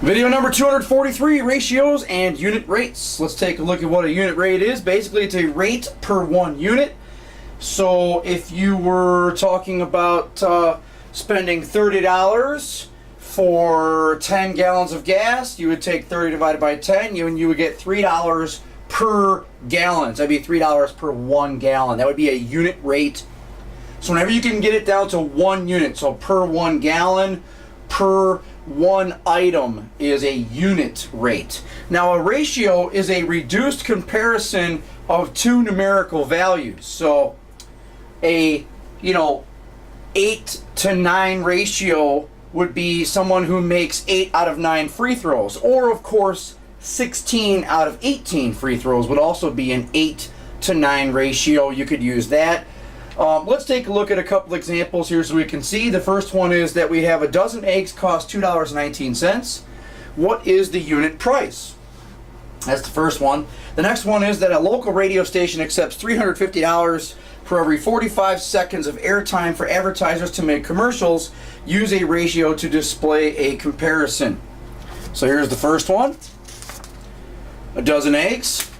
Video number 243, ratios and unit rates. Let's take a look at what a unit rate is. Basically, it's a rate per one unit. So if you were talking about spending $30 for 10 gallons of gas, you would take 30 divided by 10, and you would get $3 per gallon. So that'd be $3 per 1 gallon. That would be a unit rate. So whenever you can get it down to 1 unit, so per 1 gallon, per one item is a unit rate. Now a ratio is a reduced comparison of two numerical values. So a 8 to 9 ratio would be someone who makes 8 out of 9 free throws, or of course 16 out of 18 free throws would also be an 8 to 9 ratio. You could use that. Let's take a look at a couple examples here so we can see. The first one is that we have a dozen eggs cost $2.19. What is the unit price? That's the first one. The next one is that a local radio station accepts $350 for every 45 seconds of airtime for advertisers to make commercials. Use a ratio to display a comparison. So here's the first one. A dozen eggs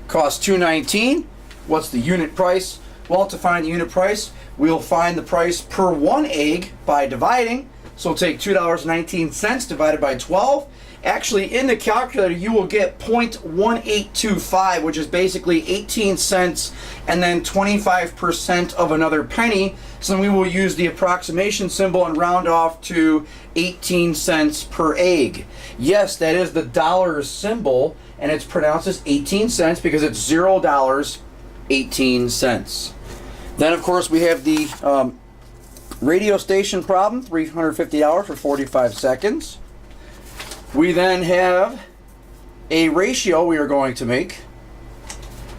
cost $2.19. What's the unit price? Well, to find the unit price, we'll find the price per one egg by dividing. So we'll take $2.19 divided by 12. Actually, in the calculator, you will get 0.1825, which is basically 18 cents and then 25% of another penny. So then we will use the approximation symbol and round off to 18 cents per egg. Yes, that is the dollars symbol, and it's pronounced as 18 cents because it's $0.18. Then, of course, we have the radio station problem, $350 for 45 seconds. We then have a ratio we are going to make.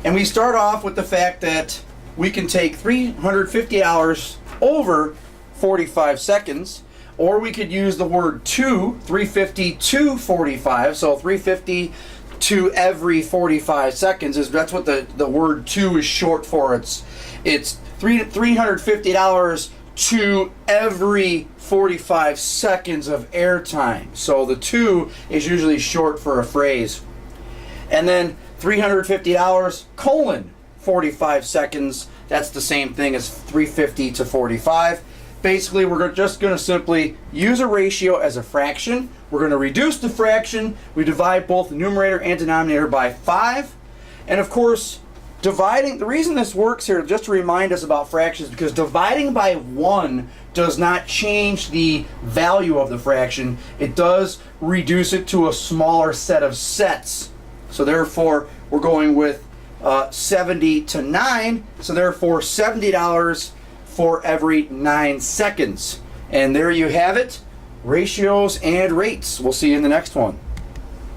And we start off with the fact that we can take $350 over 45 seconds, or we could use the word to, 350 to 45, so 350 to every 45 seconds that's what the word to is short for. It's $350 to every 45 seconds of airtime. So the to is usually short for a phrase. And then $350 colon 45 seconds, that's the same thing as 350 to 45. Basically, we're just going to simply use a ratio as a fraction. We're going to reduce the fraction. We divide both the numerator and denominator by 5. And of course, dividing, the reason this works here, just to remind us about fractions, because dividing by 1 does not change the value of the fraction. It does reduce it to a smaller set of sets. So therefore, we're going with 70 to 9. So therefore, $70 for every 9 seconds. And there you have it, ratios and rates. We'll see you in the next one.